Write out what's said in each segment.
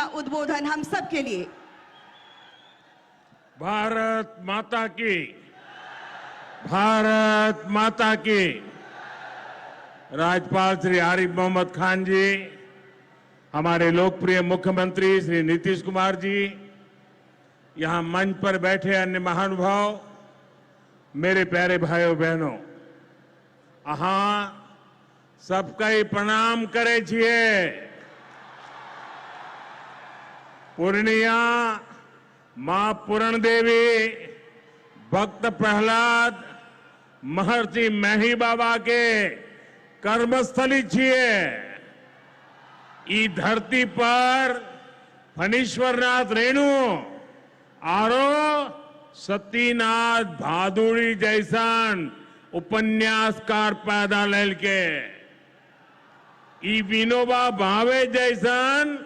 का उद्बोधन हम सब के लिए। भारत माता की, भारत माता की। राज्यपाल श्री आरिफ मोहम्मद खान जी, हमारे लोकप्रिय मुख्यमंत्री श्री नीतीश कुमार जी, यहां मंच पर बैठे अन्य महानुभाव, मेरे प्यारे भाइयों बहनों, सबका ही प्रणाम करे छिए। पूर्णिया मां पूरण देवी, भक्त प्रहलाद, महर्षि मेही बाबा के कर्मस्थली छिए। ई धरती पर फणीश्वरनाथ रेणु आरो सतीनाथ भादुड़ी जैसन उपन्यासकार पैदा लेल के, ई विनोबा भावे जैसन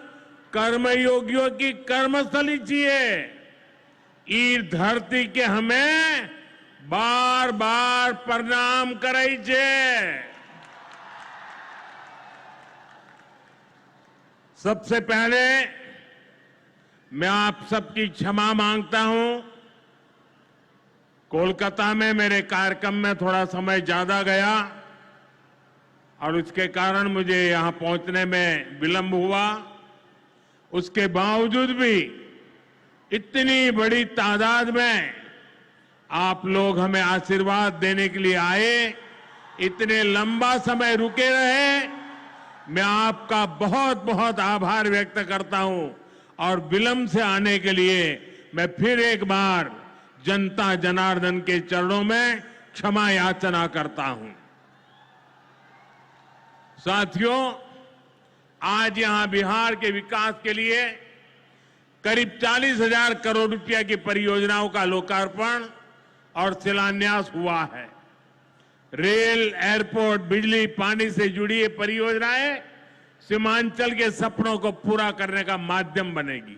कर्मयोगियों की कर्मस्थली छिए। ई धरती के हमें बार बार प्रणाम करे छे। सबसे पहले मैं आप सबकी क्षमा मांगता हूं। कोलकाता में मेरे कार्यक्रम में थोड़ा समय ज्यादा गया और उसके कारण मुझे यहां पहुंचने में विलंब हुआ। उसके बावजूद भी इतनी बड़ी तादाद में आप लोग हमें आशीर्वाद देने के लिए आए, इतने लंबा समय रुके रहे, मैं आपका बहुत बहुत आभार व्यक्त करता हूं। और विलंब से आने के लिए मैं फिर एक बार जनता जनार्दन के चरणों में क्षमा याचना करता हूं। साथियों, आज यहां बिहार के विकास के लिए करीब 40,000 करोड़ रुपया की परियोजनाओं का लोकार्पण और शिलान्यास हुआ है। रेल, एयरपोर्ट, बिजली, पानी से जुड़ी ये परियोजनाएं सीमांचल के सपनों को पूरा करने का माध्यम बनेगी।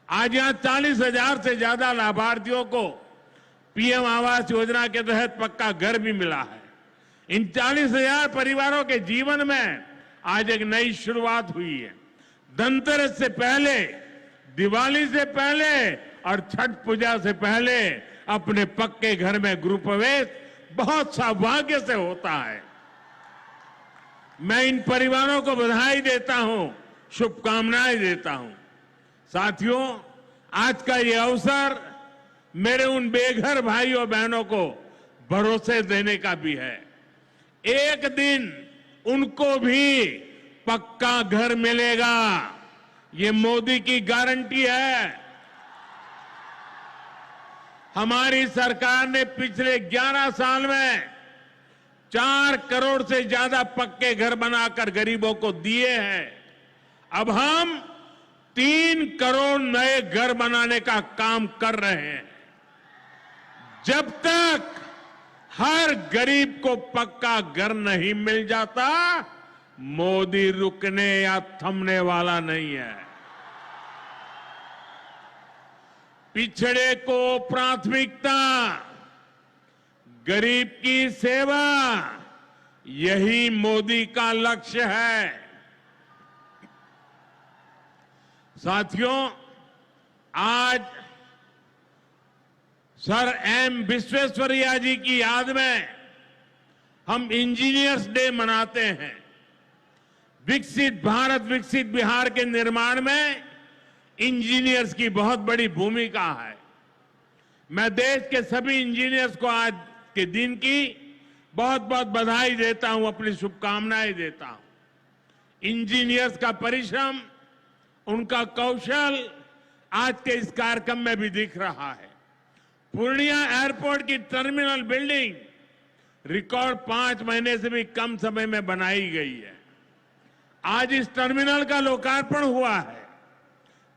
आज यहां 40,000 से ज्यादा लाभार्थियों को पीएम आवास योजना के तहत पक्का घर भी मिला है। इन 40,000 परिवारों के जीवन में आज एक नई शुरुआत हुई है। धनतेरस से पहले, दिवाली से पहले और छठ पूजा से पहले अपने पक्के घर में गृह प्रवेश बहुत सौभाग्य से होता है। मैं इन परिवारों को बधाई देता हूं, शुभकामनाएं देता हूं। साथियों, आज का ये अवसर मेरे उन बेघर भाइयों बहनों को भरोसे देने का भी है। एक दिन उनको भी पक्का घर मिलेगा, ये मोदी की गारंटी है। हमारी सरकार ने पिछले 11 साल में 4 करोड़ से ज्यादा पक्के घर बनाकर गरीबों को दिए हैं। अब हम 3 करोड़ नए घर बनाने का काम कर रहे हैं। जब तक हर गरीब को पक्का घर नहीं मिल जाता, मोदी रुकने या थमने वाला नहीं है। पिछड़े को प्राथमिकता, गरीब की सेवा, यही मोदी का लक्ष्य है। साथियों, आज सर एम विश्वेश्वरैया जी की याद में हम इंजीनियर्स डे मनाते हैं। विकसित भारत, विकसित बिहार के निर्माण में इंजीनियर्स की बहुत बड़ी भूमिका है। मैं देश के सभी इंजीनियर्स को आज के दिन की बहुत बहुत बधाई देता हूं, अपनी शुभकामनाएं देता हूं। इंजीनियर्स का परिश्रम, उनका कौशल आज के इस कार्यक्रम में भी दिख रहा है। पूर्णिया एयरपोर्ट की टर्मिनल बिल्डिंग रिकॉर्ड 5 महीने से भी कम समय में बनाई गई है। आज इस टर्मिनल का लोकार्पण हुआ है।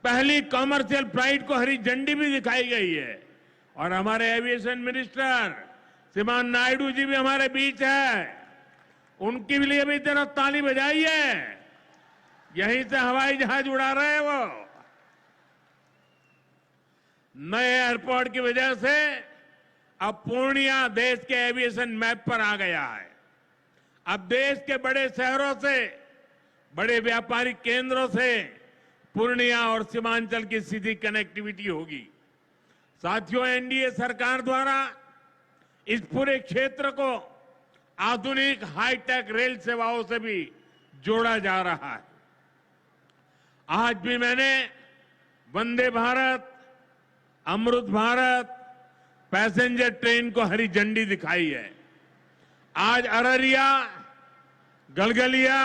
पहली कॉमर्शियल फ्लाइट को हरी झंडी भी दिखाई गई है। और हमारे एविएशन मिनिस्टर श्रीमान नायडू जी भी हमारे बीच है, उनके लिए भी जरा ताली बजाइए। यहीं से हवाई जहाज उड़ा रहे हैं वो। नए एयरपोर्ट की वजह से अब पूर्णिया देश के एविएशन मैप पर आ गया है। अब देश के बड़े शहरों से, बड़े व्यापारिक केंद्रों से पूर्णिया और सीमांचल की सीधी कनेक्टिविटी होगी। साथियों, एनडीए सरकार द्वारा इस पूरे क्षेत्र को आधुनिक हाईटेक रेल सेवाओं से भी जोड़ा जा रहा है। आज भी मैंने वंदे भारत, अमृत भारत पैसेंजर ट्रेन को हरी झंडी दिखाई है। आज अररिया गलगलिया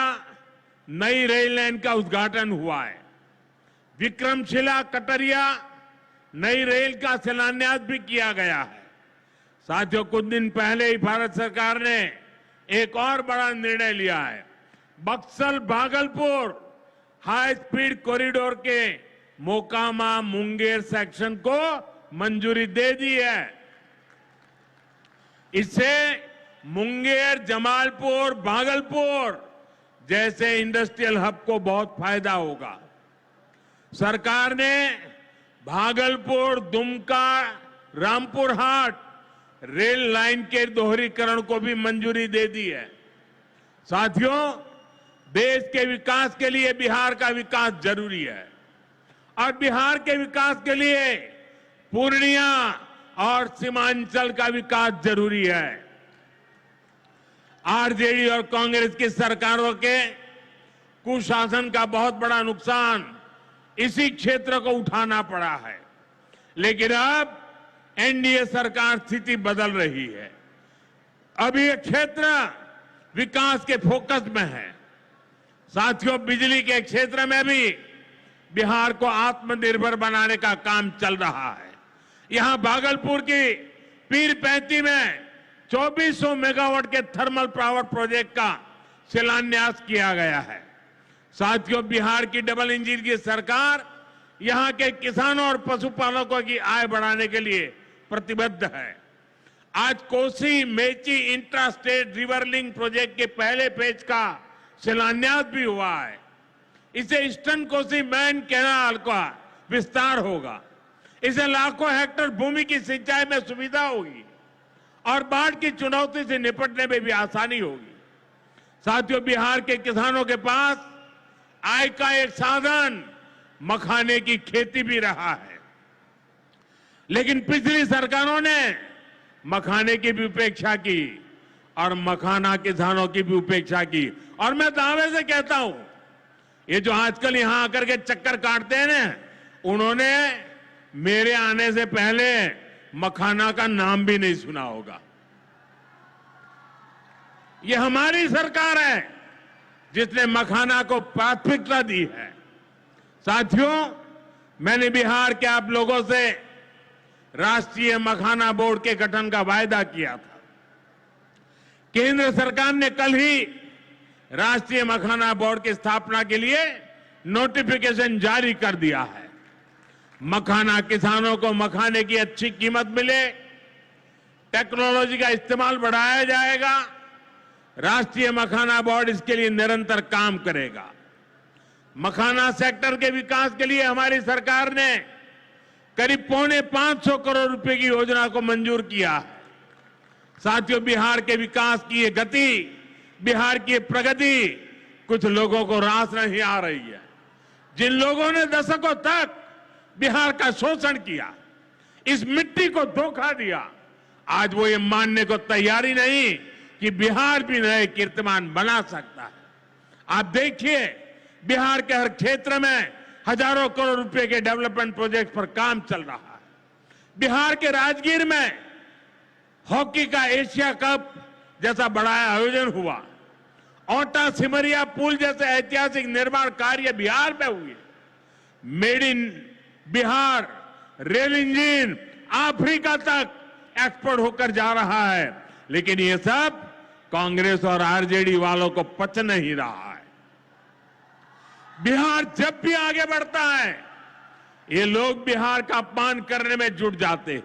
नई रेल लाइन का उद्घाटन हुआ है। विक्रमशिला कटरिया नई रेल का शिलान्यास भी किया गया है। साथियों, कुछ दिन पहले ही भारत सरकार ने एक और बड़ा निर्णय लिया है। Buxar Bhagalpur high speed corridor के मोकामा मुंगेर सेक्शन को मंजूरी दे दी है। इससे मुंगेर, जमालपुर, भागलपुर जैसे इंडस्ट्रियल हब को बहुत फायदा होगा। सरकार ने भागलपुर, दुमका, रामपुर हाट रेल लाइन के दोहरीकरण को भी मंजूरी दे दी है। साथियों, देश के विकास के लिए बिहार का विकास जरूरी है और बिहार के विकास के लिए पूर्णिया और सीमांचल का विकास जरूरी है। आरजेडी और कांग्रेस की सरकारों के कुशासन का बहुत बड़ा नुकसान इसी क्षेत्र को उठाना पड़ा है, लेकिन अब एनडीए सरकार स्थिति बदल रही है। अब ये क्षेत्र विकास के फोकस में है। साथियों, बिजली के क्षेत्र में भी बिहार को आत्मनिर्भर बनाने का काम चल रहा है। यहां भागलपुर की पीरपैंती में 2400 मेगावाट के थर्मल पावर प्रोजेक्ट का शिलान्यास किया गया है। साथियों, बिहार की डबल इंजन की सरकार यहां के किसानों और पशुपालकों की आय बढ़ाने के लिए प्रतिबद्ध है। आज Kosi Mechi intra state river link project के पहले फेज का शिलान्यास भी हुआ है। इसे ईस्टर्न कोसी मेन कैनाल का विस्तार होगा। इसे लाखों हेक्टेयर भूमि की सिंचाई में सुविधा होगी और बाढ़ की चुनौती से निपटने में भी आसानी होगी। साथियों, बिहार के किसानों के पास आय का एक साधन मखाने की खेती भी रहा है, लेकिन पिछली सरकारों ने मखाने की भी उपेक्षा की और मखाना किसानों की भी उपेक्षा की। और मैं दावे से कहता हूं, ये जो आजकल यहां आकर के चक्कर काटते हैं ना, उन्होंने मेरे आने से पहले मखाना का नाम भी नहीं सुना होगा। ये हमारी सरकार है जिसने मखाना को प्राथमिकता दी है। साथियों, मैंने बिहार के आप लोगों से राष्ट्रीय मखाना बोर्ड के गठन का वायदा किया था। केंद्र सरकार ने कल ही राष्ट्रीय मखाना बोर्ड की स्थापना के लिए नोटिफिकेशन जारी कर दिया है। मखाना किसानों को मखाने की अच्छी कीमत मिले, टेक्नोलॉजी का इस्तेमाल बढ़ाया जाएगा। राष्ट्रीय मखाना बोर्ड इसके लिए निरंतर काम करेगा। मखाना सेक्टर के विकास के लिए हमारी सरकार ने करीब 550 करोड़ रुपए की योजना को मंजूर किया है। साथियों, बिहार के विकास की ये गति, बिहार की ये प्रगति कुछ लोगों को रास नहीं आ रही है। जिन लोगों ने दशकों तक बिहार का शोषण किया, इस मिट्टी को धोखा दिया, आज वो ये मानने को तैयारी नहीं कि बिहार भी नए कीर्तिमान बना सकता है। आप देखिए, बिहार के हर क्षेत्र में हजारों करोड़ रुपए के डेवलपमेंट प्रोजेक्ट पर काम चल रहा है। बिहार के राजगीर में हॉकी का एशिया कप जैसा बड़ा आयोजन हुआ। ओटा सिमरिया पुल जैसे ऐतिहासिक निर्माण कार्य बिहार में हुए। Made in Bihar rail engine Africa तक एक्सपोर्ट होकर जा रहा है, लेकिन ये सब कांग्रेस और आरजेडी वालों को पच नहीं रहा है। बिहार जब भी आगे बढ़ता है, ये लोग बिहार का अपमान करने में जुट जाते हैं।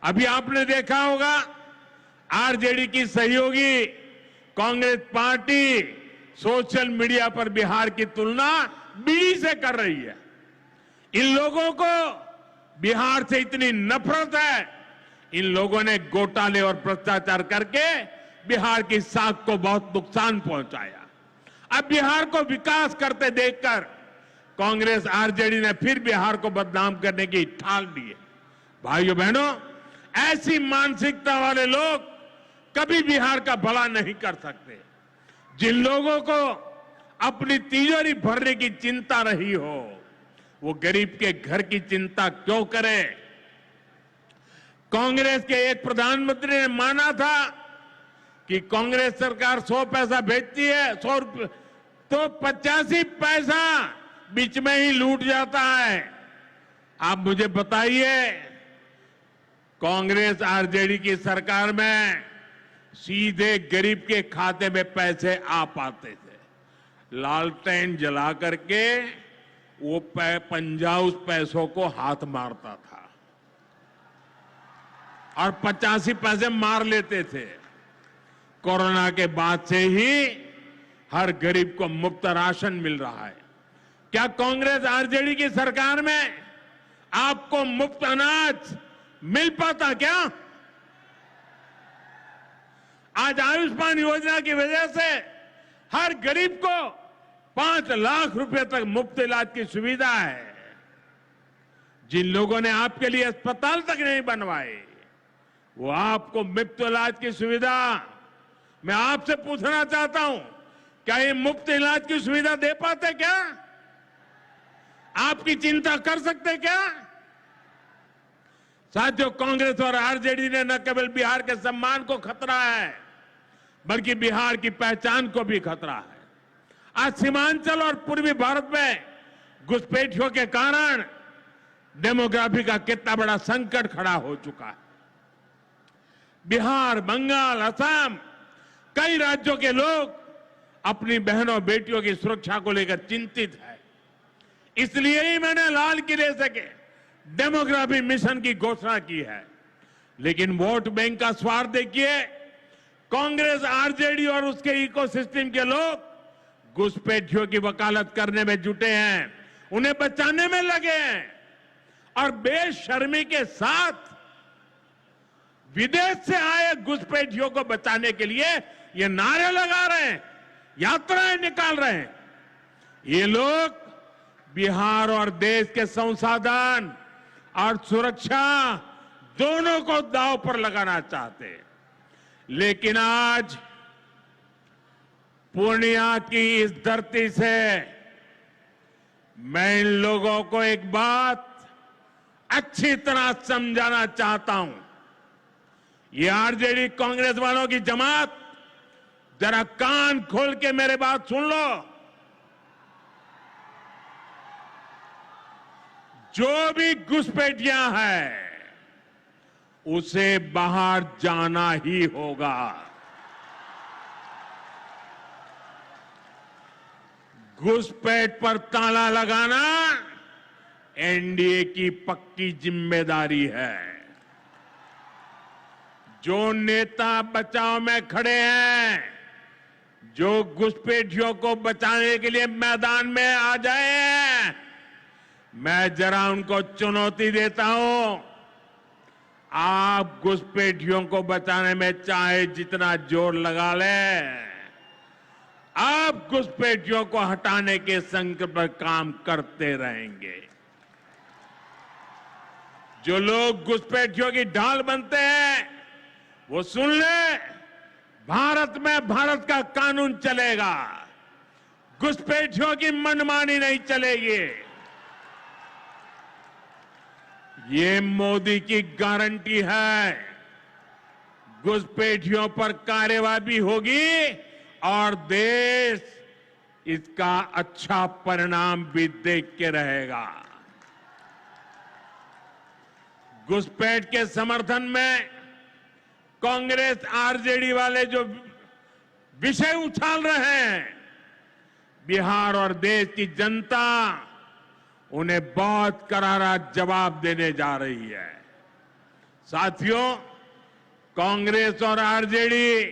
अभी आपने देखा होगा, आरजेडी की सहयोगी कांग्रेस पार्टी सोशल मीडिया पर बिहार की तुलना बीड़ी से कर रही है। इन लोगों को बिहार से इतनी नफरत है, इन लोगों ने घोटाले और भ्रष्टाचार करके बिहार की साख को बहुत नुकसान पहुंचाया। अब बिहार को विकास करते देखकर कांग्रेस आरजेडी ने फिर बिहार को बदनाम करने की ठान ली है। भाइयों बहनों, ऐसी मानसिकता वाले लोग कभी बिहार का भला नहीं कर सकते। जिन लोगों को अपनी तिजोरी भरने की चिंता रही हो, वो गरीब के घर की चिंता क्यों करे। कांग्रेस के एक प्रधानमंत्री ने माना था कि कांग्रेस सरकार 100 पैसा भेजती है, 100 रुपये तो 85 पैसा बीच में ही लूट जाता है। आप मुझे बताइए, कांग्रेस आरजेडी की सरकार में सीधे गरीब के खाते में पैसे आ पाते थे। लालटेन जला करके वो पंजा उस पैसों को हाथ मारता था और 85 पैसे मार लेते थे। कोरोना के बाद से ही हर गरीब को मुफ्त राशन मिल रहा है। क्या कांग्रेस आरजेडी की सरकार में आपको मुफ्त अनाज मिल पाता क्या? आज आयुष्मान योजना की वजह से हर गरीब को 5 लाख रुपए तक मुफ्त इलाज की सुविधा है। जिन लोगों ने आपके लिए अस्पताल तक नहीं बनवाए, वो आपको मुफ्त इलाज की सुविधा, मैं आपसे पूछना चाहता हूं, क्या ये मुफ्त इलाज की सुविधा दे पाते क्या? आपकी चिंता कर सकते क्या? साथियों, कांग्रेस और आरजेडी ने न केवल बिहार के सम्मान को खतरा है, बल्कि बिहार की पहचान को भी खतरा है। आज सीमांचल और पूर्वी भारत में घुसपैठियों के कारण डेमोग्राफी का कितना बड़ा संकट खड़ा हो चुका है। बिहार, बंगाल, असम, कई राज्यों के लोग अपनी बहनों बेटियों की सुरक्षा को लेकर चिंतित है। इसलिए ही मैंने लाल किले से के डेमोग्राफी मिशन की घोषणा की है। लेकिन वोट बैंक का स्वार्थ देखिए, कांग्रेस, आरजेडी और उसके इकोसिस्टम के लोग घुसपैठियों की वकालत करने में जुटे हैं, उन्हें बचाने में लगे हैं और बेशर्मी के साथ विदेश से आए घुसपैठियों को बचाने के लिए ये नारे लगा रहे हैं, यात्राएं निकाल रहे हैं। ये लोग बिहार और देश के संसाधन और सुरक्षा दोनों को दांव पर लगाना चाहते हैं। लेकिन आज पूर्णिया की इस धरती से मैं इन लोगों को एक बात अच्छी तरह समझाना चाहता हूं। ये आरजेडी कांग्रेस वालों की जमात, जरा कान खोल के मेरे बात सुन लो। जो भी घुसपैठिया है उसे बाहर जाना ही होगा। घुसपैठ पर ताला लगाना एनडीए की पक्की जिम्मेदारी है। जो नेता बचाव में खड़े हैं, जो घुसपैठियों को बचाने के लिए मैदान में आ जाए, मैं जरा उनको चुनौती देता हूं। आप घुसपैठियों को बचाने में चाहे जितना जोर लगा लें, आप घुसपैठियों को हटाने के संकल्प पर काम करते रहेंगे। जो लोग घुसपैठियों की ढाल बनते हैं, वो सुन ले, भारत में भारत का कानून चलेगा, घुसपैठियों की मनमानी नहीं चलेगी। ये मोदी की गारंटी है। घुसपैठियों पर कार्रवाई होगी और देश इसका अच्छा परिणाम भी देख के रहेगा। घुसपैठ के समर्थन में कांग्रेस, आरजेडी वाले जो विषय उछाल रहे हैं, बिहार और देश की जनता उन्हें बहुत करारा जवाब देने जा रही है। साथियों, कांग्रेस और आरजेडी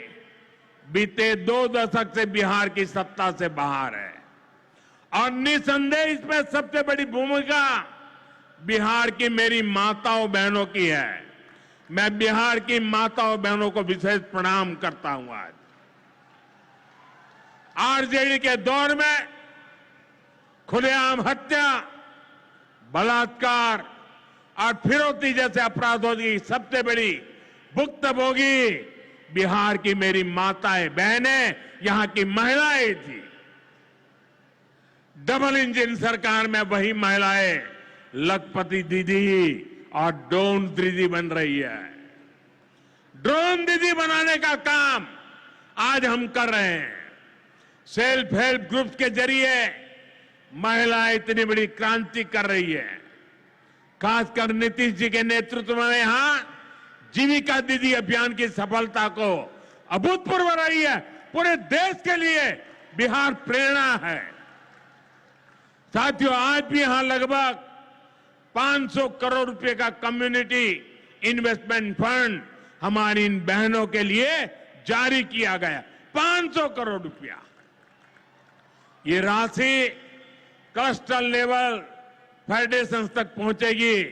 बीते 2 दशक से बिहार की सत्ता से बाहर है और निसंदेह इसमें सबसे बड़ी भूमिका बिहार की मेरी माताओं बहनों की है। मैं बिहार की माताओं बहनों को विशेष प्रणाम करता हूं। आज आरजेडी के दौर में खुलेआम हत्या, बलात्कार और फिरौती जैसे अपराधों की सबसे बड़ी भुक्तभोगी बिहार की मेरी माताएं, बहनें, यहां की महिलाएं थी। डबल इंजन सरकार में वही महिलाएं लखपति दीदी और ड्रोन दीदी बन रही है। ड्रोन दीदी बनाने का काम आज हम कर रहे हैं। सेल्फ हेल्प ग्रुप्स के जरिए महिलाएं इतनी बड़ी क्रांति कर रही है। खासकर नीतीश जी के नेतृत्व में यहां जीविका दीदी अभियान की सफलता को अभूतपूर्व रही है। पूरे देश के लिए बिहार प्रेरणा है। साथियों, आज भी यहां लगभग 500 करोड़ रुपए का कम्युनिटी इन्वेस्टमेंट फंड हमारी इन बहनों के लिए जारी किया गया। 500 करोड़ रुपया। ये राशि क्लस्टर लेवल फेडरेशन तक पहुंचेगी,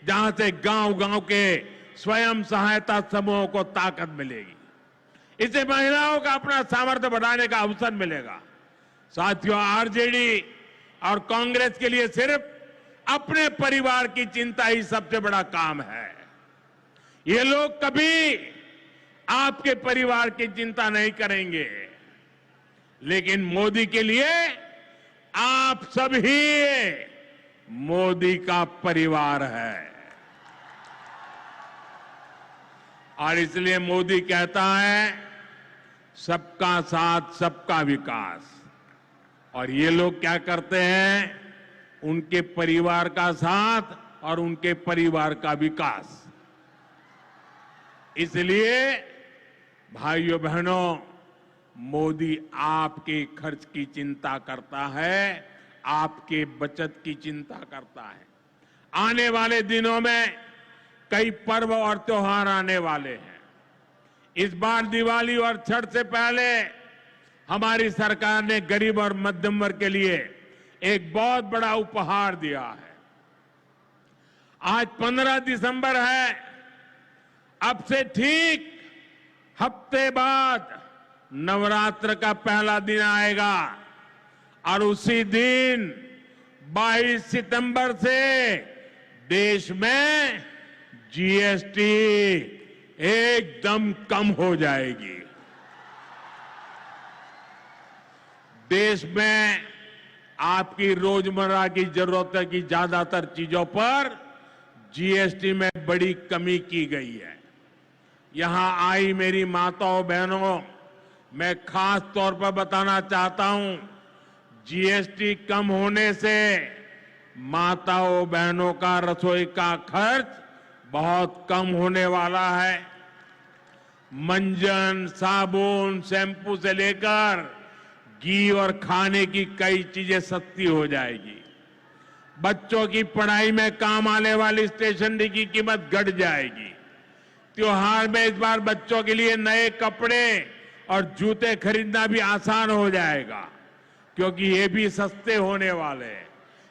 जहां से गांव-गांव के स्वयं सहायता समूहों को ताकत मिलेगी। इससे महिलाओं का अपना सामर्थ्य बढ़ाने का अवसर मिलेगा। साथियों, आरजेडी और कांग्रेस के लिए सिर्फ अपने परिवार की चिंता ही सबसे बड़ा काम है। ये लोग कभी आपके परिवार की चिंता नहीं करेंगे, लेकिन मोदी के लिए आप सभी मोदी का परिवार है। और इसलिए मोदी कहता है, सबका साथ सबका विकास। और ये लोग क्या करते हैं? उनके परिवार का साथ और उनके परिवार का विकास। इसलिए भाइयों बहनों, मोदी आपके खर्च की चिंता करता है, आपके बचत की चिंता करता है। आने वाले दिनों में कई पर्व और त्योहार आने वाले हैं। इस बार दिवाली और छठ से पहले हमारी सरकार ने गरीब और मध्यम वर्ग के लिए एक बहुत बड़ा उपहार दिया है। आज 15 दिसंबर है। अब से ठीक हफ्ते बाद नवरात्र का पहला दिन आएगा और उसी दिन 22 सितंबर से देश में जीएसटी एकदम कम हो जाएगी। देश में आपकी रोजमर्रा की जरूरत की ज्यादातर चीजों पर जीएसटी में बड़ी कमी की गई है। यहां आई मेरी माताओं बहनों, मैं खास तौर पर बताना चाहता हूं, जीएसटी कम होने से माताओं बहनों का रसोई का खर्च बहुत कम होने वाला है। मंजन, साबुन, शैंपू से लेकर घी और खाने की कई चीजें सस्ती हो जाएगी। बच्चों की पढ़ाई में काम आने वाली स्टेशनरी की कीमत घट जाएगी। त्योहार में इस बार बच्चों के लिए नए कपड़े और जूते खरीदना भी आसान हो जाएगा, क्योंकि ये भी सस्ते होने वाले हैं।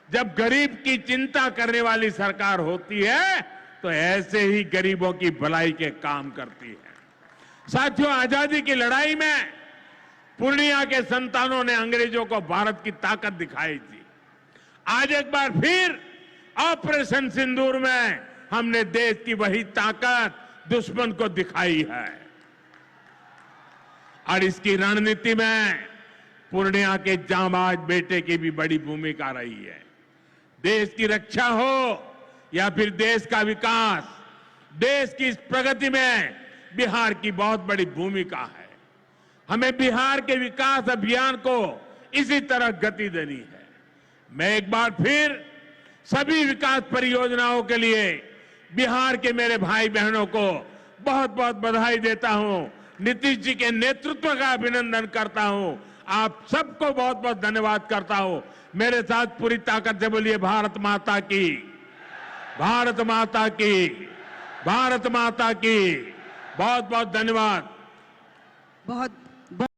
जब गरीब की चिंता करने वाली सरकार होती है, तो ऐसे ही गरीबों की भलाई के काम करती है। साथियों, आजादी की लड़ाई में पूर्णिया के संतानों ने अंग्रेजों को भारत की ताकत दिखाई थी। आज एक बार फिर ऑपरेशन सिंदूर में हमने देश की वही ताकत दुश्मन को दिखाई है। और इसकी रणनीति में पूर्णिया के जांबाज बेटे की भी बड़ी भूमिका रही है। देश की रक्षा हो या फिर देश का विकास, देश की इस प्रगति में बिहार की बहुत बड़ी भूमिका है। हमें बिहार के विकास अभियान को इसी तरह गति देनी है। मैं एक बार फिर सभी विकास परियोजनाओं के लिए बिहार के मेरे भाई बहनों को बहुत बहुत बधाई देता हूं। नीतीश जी के नेतृत्व का अभिनंदन करता हूं। आप सबको बहुत बहुत धन्यवाद करता हूं। मेरे साथ पूरी ताकत से बोलिए, भारत माता की, भारत माता की, भारत माता की। बहुत बहुत धन्यवाद। बहुत